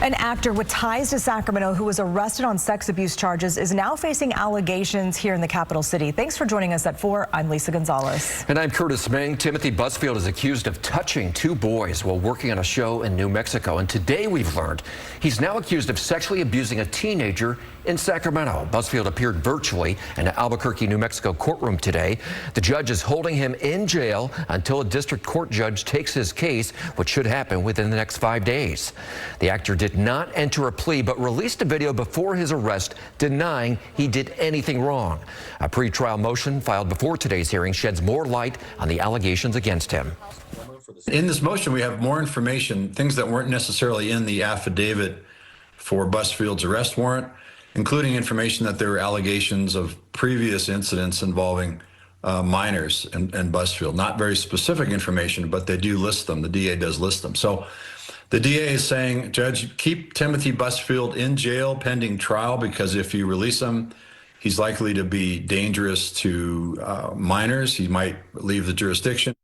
An actor with ties to Sacramento who was arrested on sex abuse charges is now facing allegations here in the capital city. Thanks for joining us at 4. I'm Lisa Gonzalez. And I'm Curtis Meng. Timothy Busfield is accused of touching 2 boys while working on a show in New Mexico. And today we've learned he's now accused of sexually abusing a teenager in Sacramento. Busfield appeared virtually in an Albuquerque, New Mexico courtroom today. The judge is holding him in jail until a district court judge takes his case, which should happen within the next 5 days. The actor did not enter a plea, but released a video before his arrest denying he did anything wrong. A pretrial motion filed before today's hearing sheds more light on the allegations against him. In this motion, we have more information, things that weren't necessarily in the affidavit for Busfield's arrest warrant, including information that there were allegations of previous incidents involving minors and Busfield. Not very specific information, but they do list them. The DA does list them. So the DA is saying, Judge, keep Timothy Busfield in jail pending trial, because if you release him, he's likely to be dangerous to minors. He might leave the jurisdiction.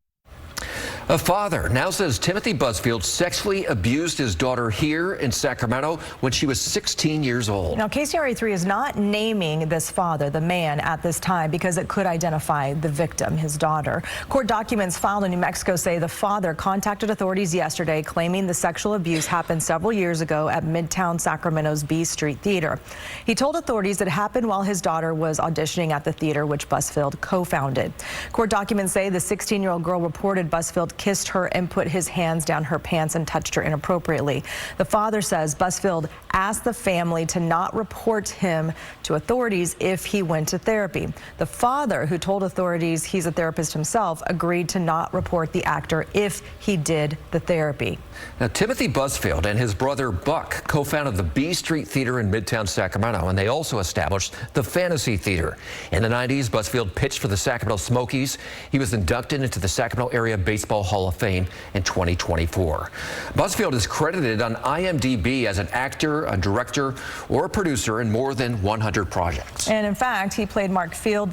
A father now says Timothy Busfield sexually abused his daughter here in Sacramento when she was 16 years old. Now, KCRA3 is not naming this father, the man, at this time because it could identify the victim, his daughter. Court documents filed in New Mexico say the father contacted authorities yesterday claiming the sexual abuse happened several years ago at Midtown Sacramento's B Street Theater. He told authorities it happened while his daughter was auditioning at the theater, which Busfield co-founded. Court documents say the 16-year-old girl reported Busfield kissed her and put his hands down her pants and touched her inappropriately. The father says Busfield asked the family to not report him to authorities if he went to therapy. The father, who told authorities he's a therapist himself, agreed to not report the actor if he did the therapy. Now, Timothy Busfield and his brother Buck co-founded the B Street Theater in Midtown Sacramento, and they also established the Fantasy Theater. In the 90s, Busfield pitched for the Sacramento Smokies. He was inducted into the Sacramento Area Baseball Hall of Fame in 2024. Busfield is credited on IMDb as an actor, a director, or a producer in more than 100 projects. And in fact, he played Mark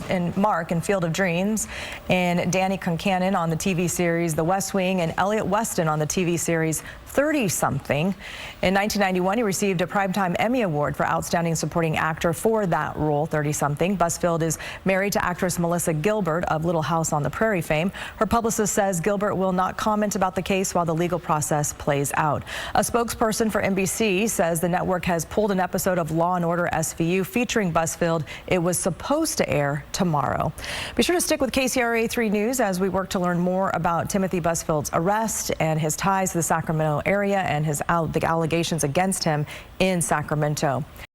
in Field of Dreams, and Danny Concannon on the TV series The West Wing, and Elliot Weston on the TV series 30-something. In 1991, he received a Primetime Emmy Award for Outstanding Supporting Actor for that role, 30-something. Busfield is married to actress Melissa Gilbert of Little House on the Prairie fame. Her publicist says Gilbert will not comment about the case while the legal process plays out. A spokesperson for NBC says the network has pulled an episode of Law & Order SVU featuring Busfield. It was supposed to air tomorrow. Be sure to stick with KCRA3 News as we work to learn more about Timothy Busfield's arrest and his ties to the Sacramento area and the allegations against him in Sacramento.